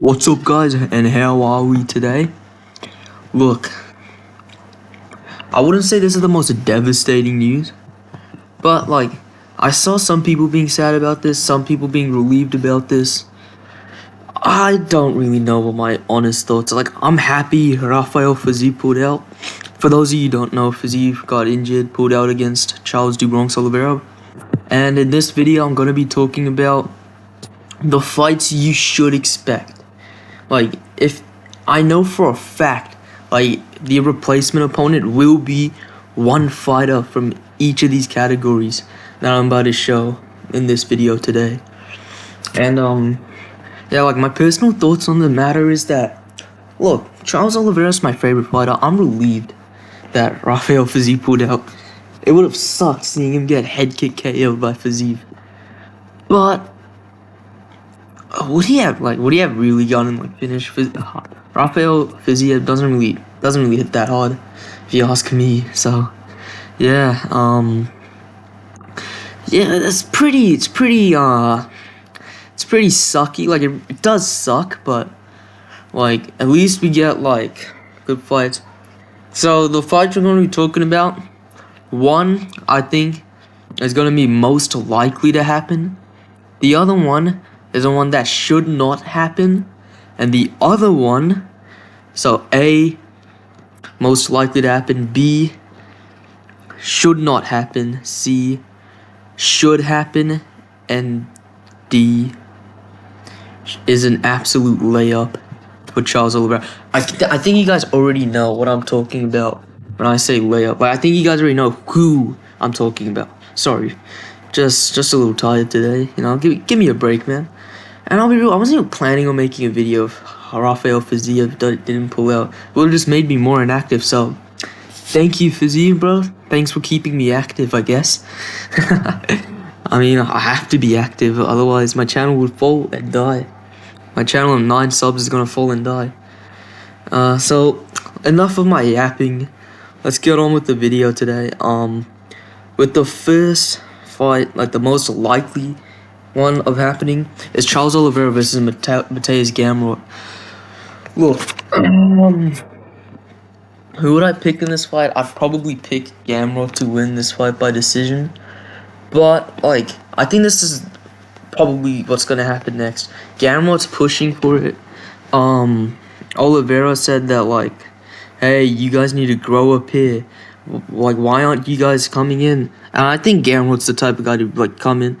What's up, guys, and how are we today? Look, I wouldn't say this is the most devastating news, but like, I saw some people being sad about this, some people being relieved about this. I don't really know what my honest thoughts are. Like, I'm happy Rafael Fiziev pulled out. For those of you who don't know, Fiziev got injured, pulled out against Charles Oliveira. And in this video, I'm going to be talking about the fights you should expect. Like, if I know for a fact, like, the replacement opponent will be one fighter from each of these categories that I'm about to show in this video today. And, yeah, like, my personal thoughts on the matter is that, look, Charles Oliveira is my favorite fighter. I'm relieved that Rafael Fiziev pulled out. It would have sucked seeing him get head kick KO'd by Fiziev. But would he have really gone and like finished? Rafael Fiziev doesn't really hit that hard, if you ask me. So yeah, it's pretty sucky. Like, it does suck, but like, at least we get like good fights. So the fights we're going to be talking about, one I think is going to be most likely to happen. The other one is the one that should not happen, and the other one, so A, most likely to happen, B, should not happen, C, should happen, and D is an absolute layup for Charles Oliveira. I think you guys already know what I'm talking about when I say layup. Like, I think you guys already know who I'm talking about. Sorry, just a little tired today. You know, give me a break, man. And I'll be real, I wasn't even planning on making a video of how Rafael Fiziev didn't pull out. It would have just made me more inactive, so thank you, Fiziev, bro. Thanks for keeping me active, I guess. I mean, I have to be active, otherwise my channel would fall and die. My channel of 9 subs is gonna fall and die. So, enough of my yapping. Let's get on with the video today. With the first fight, like the most likely one of happening, is Charles Oliveira versus Mateusz Gamrot. Look, who would I pick in this fight? I'd probably pick Gamrot to win this fight by decision. But, like, I think this is probably what's gonna happen next. Gamrot's pushing for it. Oliveira said that, like, hey, you guys need to grow up here. Like, why aren't you guys coming in? And I think Gamrot's the type of guy to, like, come in.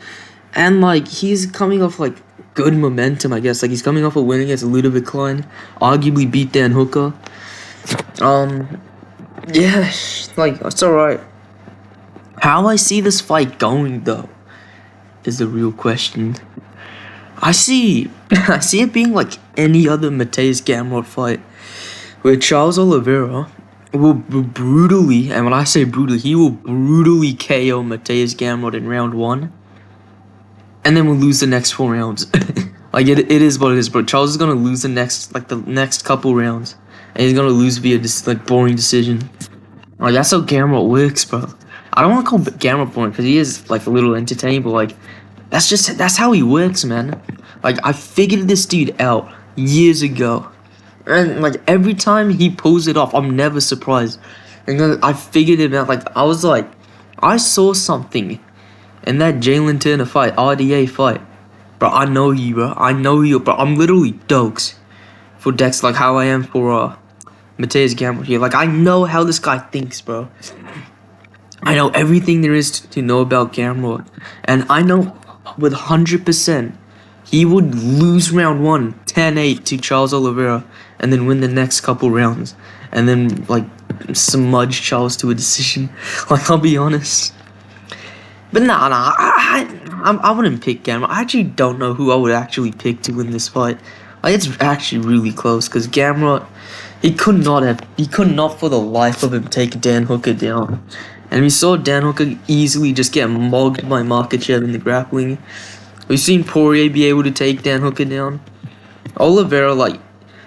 And, like, he's coming off, like, good momentum, I guess. Like, he's coming off a win against Ludovic Klein. Arguably beat Dan Hooker. Yeah, like, it's alright. How I see this fight going, though, is the real question. I see it being like any other Mateusz Gamrot fight, where Charles Oliveira will brutally, and when I say brutally, he will brutally KO Mateusz Gamrot in round 1, and then we'll lose the next 4 rounds. Like, it is what it is, bro. Charles is gonna lose the next couple rounds, and he's gonna lose via this like boring decision. Like, that's how Gamrot works, bro. I don't want to call Gamrot boring because he is like a little entertaining, but like, that's how he works, man. Like, I figured this dude out years ago, and like every time he pulls it off, I'm never surprised. And then I figured it out. Like, I was like, I saw something in that Jalen Turner fight, RDA fight, bro. I know you, bro. I know you, bro. I'm literally dokes for Dex, like how I am for Mateusz Gamrot here. Like, I know how this guy thinks, bro. I know everything there is to know about Gamrot, and I know with 100% he would lose round 1 10-8 to Charles Oliveira, and then win the next couple rounds, and then like smudge Charles to a decision. Like, I'll be honest. But nah, I wouldn't pick Gamrot. I actually don't know who I would actually pick to win this fight. Like, it's actually really close because Gamrot, he could not for the life of him take Dan Hooker down. And we saw Dan Hooker easily just get mugged by Makhachev in the grappling. We've seen Poirier be able to take Dan Hooker down. Oliveira, like,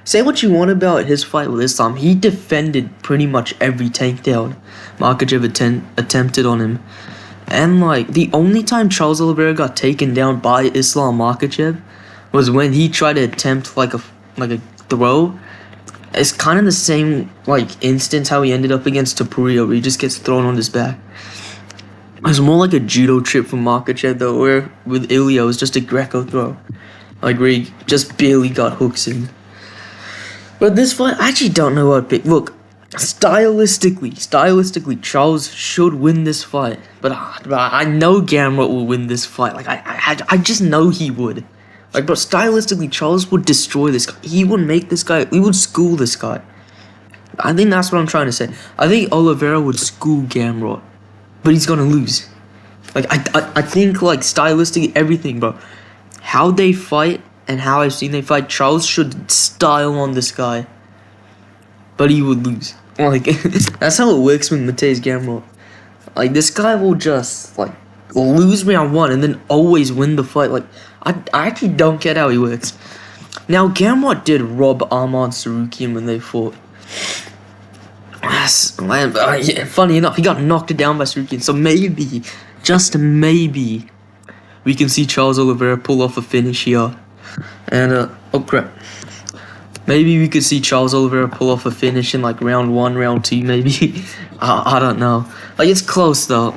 say what you want about his fight with Islam, he defended pretty much every takedown Makhachev attempted on him. And, like, the only time Charles Oliveira got taken down by Islam Makhachev was when he tried to attempt, like, a a throw. It's kind of the same like instance how he ended up against Topuria, where he just gets thrown on his back. It's more like a judo trip from Makhachev though, where with Ilya it was just a Greco throw, like where he just barely got hooks in. But this fight, I actually don't know what to pick. Look, stylistically, Charles should win this fight. But I know Gamrot will win this fight. Like I just know he would. Like, but stylistically, Charles would destroy this guy. He would make this guy. He would school this guy. I think that's what I'm trying to say. I think Oliveira would school Gamrot, but he's gonna lose. Like I think like stylistically everything, bro. How they fight and how I've seen they fight, Charles should style on this guy, but he would lose. Like that's how it works with Mateusz Gamrot. Like this guy will just like lose round 1 and then always win the fight. Like I actually don't get how he works. Now Gamrot did rob Arman Tsarukyan when they fought. Yeah, funny enough, he got knocked down by Tsarukyan. So maybe, just maybe, we can see Charles Oliveira pull off a finish here. And oh crap. Maybe we could see Charles Oliveira pull off a finish in like round 1, round 2, maybe. I don't know. Like it's close though.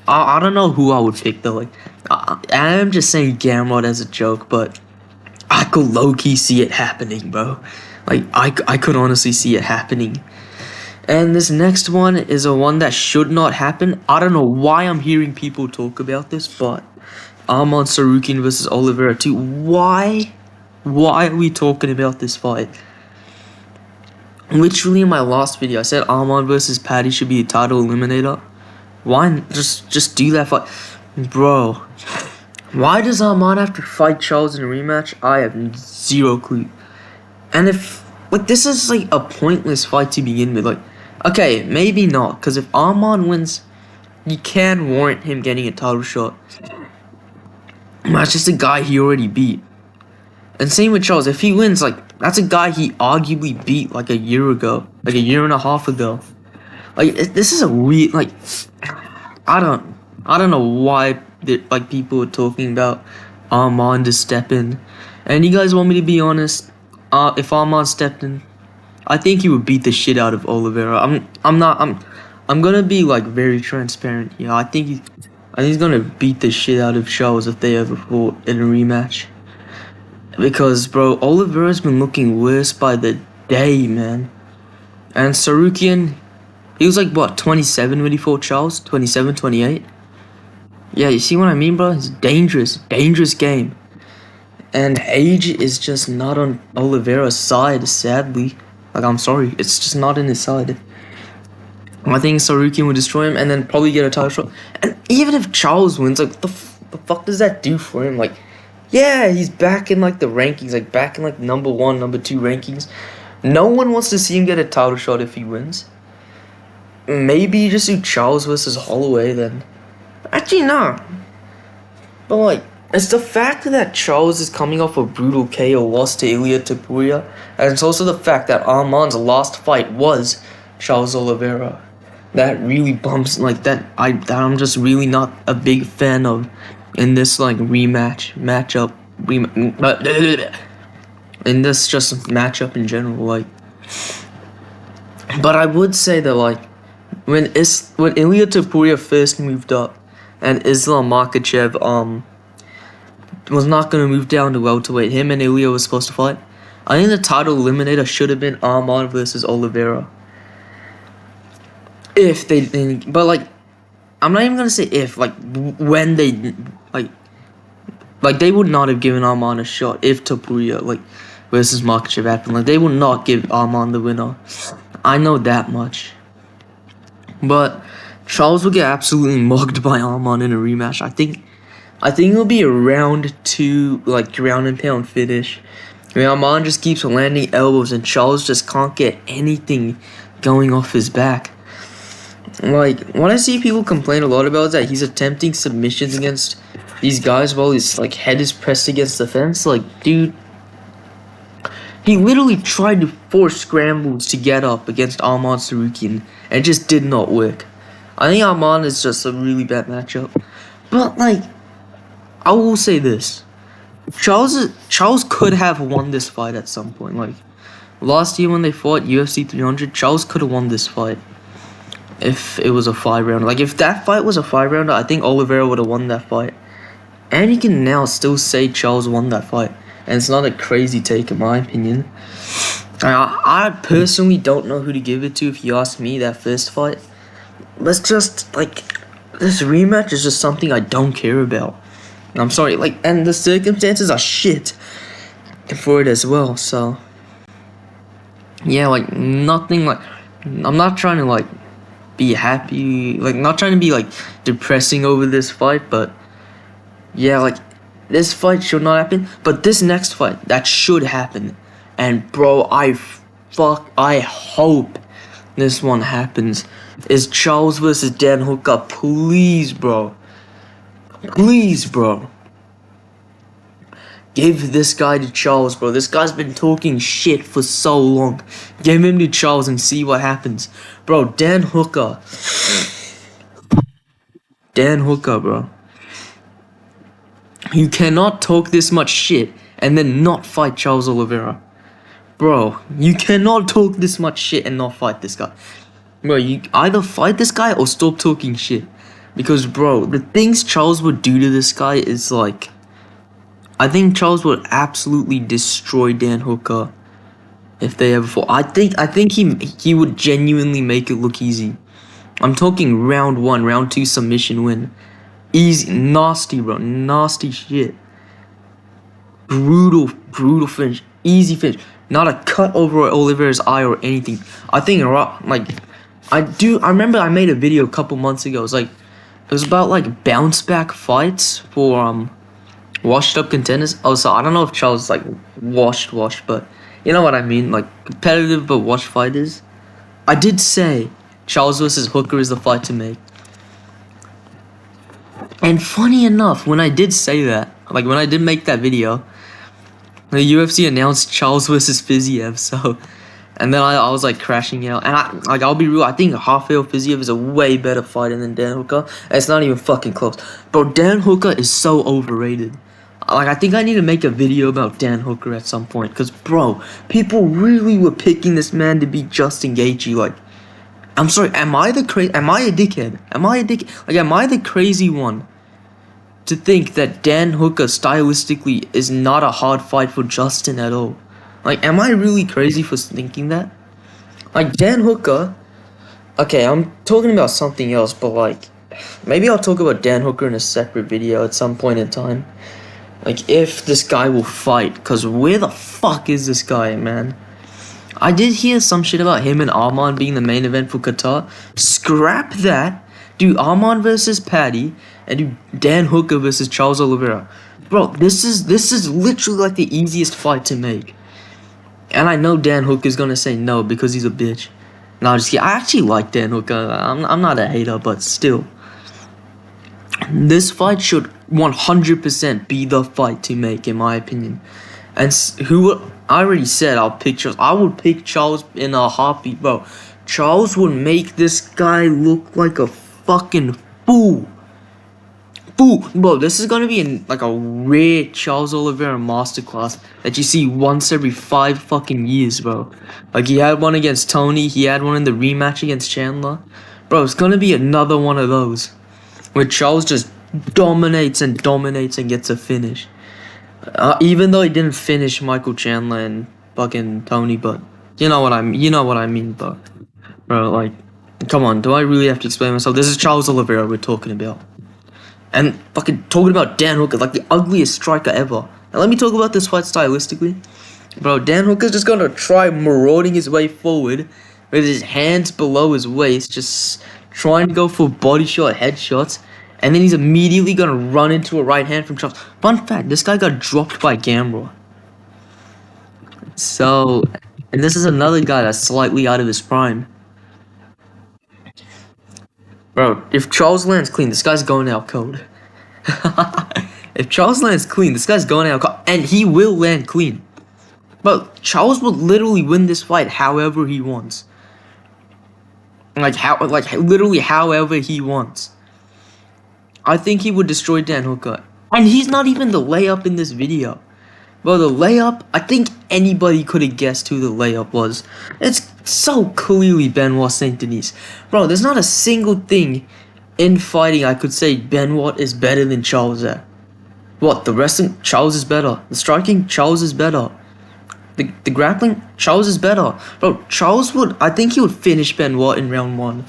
I don't know who I would pick though. Like I am just saying Gamrot as a joke, but I could low-key see it happening, bro. Like I could honestly see it happening. And this next one is a one that should not happen. I don't know why I'm hearing people talk about this, but Arman Tsarukyan versus Oliveira 2. Why are we talking about this fight? Literally in my last video, I said Arman versus Paddy should be a title eliminator. Why just do that fight? Bro, why does Arman have to fight Charles in a rematch? I have zero clue. And if, like, this is like a pointless fight to begin with. Like, okay, maybe not, because if Arman wins, you can warrant him getting a title shot. That's just a guy he already beat. And same with Charles. If he wins, like, that's a guy he arguably beat like a year ago. Like a year and a half ago. Like, this is a weird, like, I don't know why, like, people are talking about Arman to step in. And you guys want me to be honest? If Arman stepped in, I think he would beat the shit out of Oliveira. I'm gonna be like very transparent here. I think he's gonna beat the shit out of Charles if they ever fought in a rematch. Because, bro, Oliveira's been looking worse by the day, man. And Tsarukyan, he was like, what, 27 when he fought Charles? 27, 28? Yeah, you see what I mean, bro? It's dangerous game. And age is just not on Oliveira's side, sadly. Like, I'm sorry, it's just not in his side. I think Tsarukyan would destroy him and then probably get a title shot. And even if Charles wins, like, the fuck does that do for him? Like, yeah, he's back in, like, the rankings. Like, back in, like, number 1, number 2 rankings. No one wants to see him get a title shot if he wins. Maybe you just do Charles versus Holloway then. Actually, no. But, like, it's the fact that Charles is coming off a brutal KO loss to Ilia Topuria. And it's also the fact that Arman's last fight was Charles Oliveira. That really bumps, like, that I'm just really not a big fan of in this, like, matchup, in this just matchup in general, like. But I would say that, like, when Ilia Topuria first moved up, and Islam Makhachev was not gonna move down to welterweight, him and Ilia was supposed to fight. I think the title eliminator should have been Arman versus Oliveira. If they didn't, but like, I'm not even gonna say if, like, when they, like they would not have given Arman a shot if Topuria, like, versus Makhachev happened. Like, they would not give Arman the winner. I know that much. But Charles will get absolutely mugged by Arman in a rematch. I think it'll be a round 2, like, ground and pound finish. I mean, Arman just keeps landing elbows and Charles just can't get anything going off his back. Like, what I see people complain a lot about is that he's attempting submissions against these guys while his, like, head is pressed against the fence. Like, dude, he literally tried to force scrambles to get up against Arman Tsarukyan, and it just did not work. I think Arman is just a really bad matchup. But, like, I will say this. Charles could have won this fight at some point. Like last year when they fought UFC 300, Charles could have won this fight if it was a 5-rounder. Like if that fight was a 5-rounder, I think Oliveira would have won that fight. And you can now still say Charles won that fight, and it's not a crazy take in my opinion. I personally don't know who to give it to if you ask me. That first fight, let's just like this rematch is just something I don't care about. I'm sorry, like, and the circumstances are shit for it as well. So yeah, like nothing. Like I'm not trying to like be happy, like not trying to be like depressing over this fight, but yeah, like this fight should not happen. But this next fight that should happen, and bro, I hope this one happens, is Charles versus Dan Hooker. Please, bro. Please, bro. Give this guy to Charles, bro. This guy's been talking shit for so long. Give him to Charles and see what happens. Bro, Dan Hooker. Dan Hooker, bro. You cannot talk this much shit and then not fight Charles Oliveira. Bro, you cannot talk this much shit and not fight this guy. Bro, you either fight this guy or stop talking shit. Because, bro, the things Charles would do to this guy is like... I think Charles would absolutely destroy Dan Hooker if they ever fought. I think he would genuinely make it look easy. I'm talking round 1, round 2 submission win. Easy, nasty, bro, nasty shit. Brutal finish, easy finish. Not a cut over Oliveira's eye or anything. I think like I remember I made a video a couple months ago. It was about like bounce back fights for washed up contenders. Oh, so I don't know if Charles is like washed, but you know what I mean, like competitive but washed fighters. I did say Charles versus Hooker is the fight to make. And funny enough, when I did say that, like when I did make that video, the UFC announced Charles versus Fiziev, so, and then I was like crashing out. And I'll be real, I think Rafael Fiziev is a way better fighter than Dan Hooker. It's not even fucking close. Bro, Dan Hooker is so overrated. Like, I think I need to make a video about Dan Hooker at some point. Because, bro, people really were picking this man to beat Justin Gaethje. Like, I'm sorry, am I a dickhead? Am I the crazy one to think that Dan Hooker stylistically is not a hard fight for Justin at all? Like, am I really crazy for thinking that? Like, Dan Hooker... Okay, I'm talking about something else, but like... Maybe I'll talk about Dan Hooker in a separate video at some point in time. Like, if this guy will fight. Because where the fuck is this guy, man? I did hear some shit about him and Arman being the main event for Qatar. Scrap that. Do Arman versus Paddy. And do Dan Hooker versus Charles Oliveira. Bro, this is literally like the easiest fight to make. And I know Dan Hooker's gonna say no because he's a bitch. No, I'm just kidding. I actually like Dan Hooker. I'm not a hater, but still. This fight should 100% be the fight to make, in my opinion. And I already said I'll pick Charles. I would pick Charles in a heartbeat, bro. Charles would make this guy look like a fucking fool. Bro, this is gonna be like a rare Charles Oliveira masterclass that you see once every 5 fucking years, bro. Like, he had one against Tony, he had one in the rematch against Chandler. Bro, it's gonna be another one of those where Charles just dominates and gets a finish. Even though he didn't finish Michael Chandler and fucking Tony, but you know what I mean, but bro, like, come on, do I really have to explain myself? This is Charles Oliveira we're talking about. And fucking talking about Dan Hooker, like the ugliest striker ever. Now let me talk about this fight stylistically. Bro, Dan Hooker's just gonna try marauding his way forward with his hands below his waist, just trying to go for body shot headshots. And then he's immediately gonna run into a right hand from Charles. Fun fact, this guy got dropped by Gamrot. So, and this is another guy that's slightly out of his prime. Bro, if Charles lands clean, this guy's going out cold. If Charles lands clean, this guy's going out cold. And he will land clean. But Charles will literally win this fight however he wants. Literally however he wants. I think he would destroy Dan Hooker. And he's not even the layup in this video. Bro, the layup, I think anybody could have guessed who the layup was. It's so clearly Benoit Saint Denis. Bro, there's not a single thing in fighting I could say Benoit is better than Charles at. What, the wrestling? Charles is better. The striking? Charles is better. The grappling? Charles is better. Bro, I think he would finish Benoit in round 1.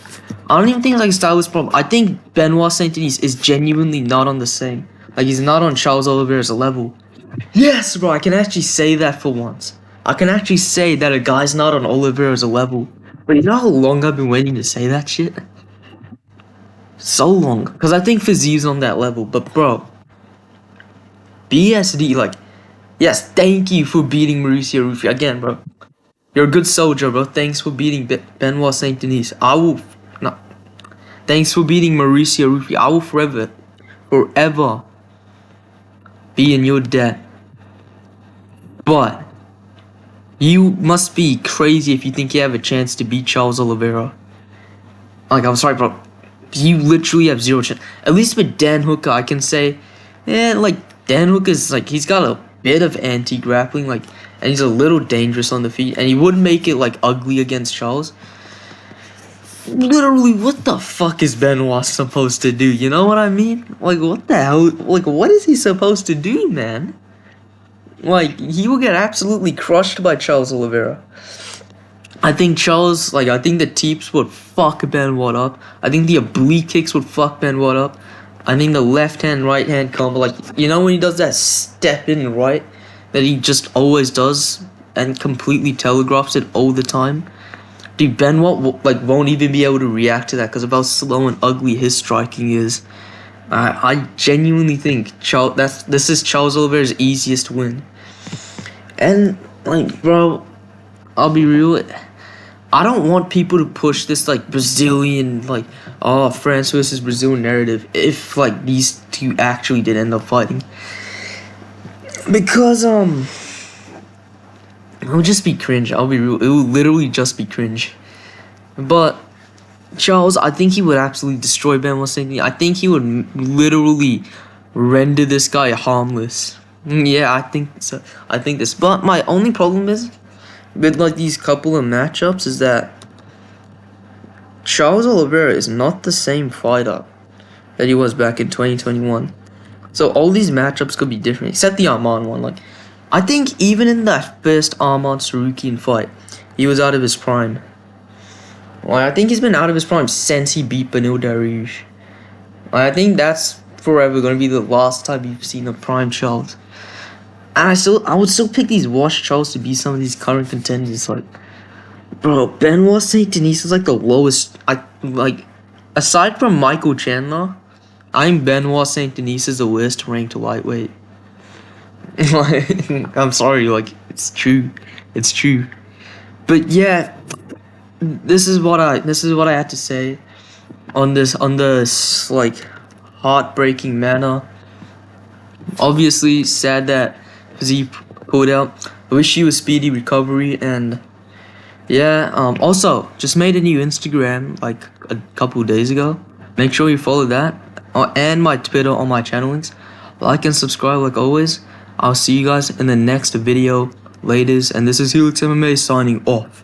I don't even think it's like a stylist problem. I think Benoit Saint Denis is genuinely not on the same. Like, he's not on Charles Oliveira's level. Yes, bro, I can actually say that for once. I can actually say that a guy's not on Oliveira's level. But you know how long I've been waiting to say that shit? So long. Because I think Fiziev's on that level. But, bro, BSD, like, yes, thank you for beating Mauricio Rufy. Again, bro, you're a good soldier, bro. Thanks for beating Benoit Saint Denis. Thanks for beating Mauricio Rufy. I will forever be in your debt. But you must be crazy if you think you have a chance to beat Charles Oliveira. Like, I'm sorry, bro. You literally have zero chance. At least with Dan Hooker, I can say, like, Dan Hooker's, like, he's got a bit of anti-grappling, like, and he's a little dangerous on the feet, and he would make it, like, ugly against Charles. Literally, what the fuck is Benoit supposed to do? You know what I mean? Like, what the hell? Like, what is he supposed to do, man? Like, he will get absolutely crushed by Charles Oliveira. I think the teeps would fuck Benoit up. I think the oblique kicks would fuck Benoit up. I think the left hand, right hand combo, like, you know when he does that step in right that he just always does and completely telegraphs it all the time? Dude, Benoit won't even be able to react to that because of how slow and ugly his striking is. I genuinely think this is Charles Oliveira's easiest win. And, like, bro, I'll be real. I don't want people to push this, like, Brazilian, like, oh, France versus Brazil narrative if, like, these two actually did end up fighting. Because, it would just be cringe. I'll be real. It would literally just be cringe. But Charles, I think he would absolutely destroy Benoit Saint Denis. I think he would literally render this guy harmless. Yeah, I think so. I think this. But my only problem is with, like, these couple of matchups is that Charles Oliveira is not the same fighter that he was back in 2021. So all these matchups could be different, except the Arman one. Like, I think even in that first Arman Sarukian fight, he was out of his prime. Like, I think he's been out of his prime since he beat Beneil Dariush. Like, I think that's forever gonna be the last time you've seen a prime Charles. And I would still pick these washed Charles to beat some of these current contenders. Like, bro, Benoit Saint Denis is like the lowest. Aside from Michael Chandler, I think Benoit Saint Denis is the worst ranked lightweight. Like, I'm sorry, like, it's true. It's true. But yeah, this is what I had to say on this like heartbreaking manner. Obviously, sad that Fiziev pulled out. I wish you a speedy recovery, and yeah, also just made a new Instagram like a couple of days ago. Make sure you follow that, and my Twitter on my channel links. Like and subscribe like always. I'll see you guys in the next video. Laters, and this is Helix MMA signing off.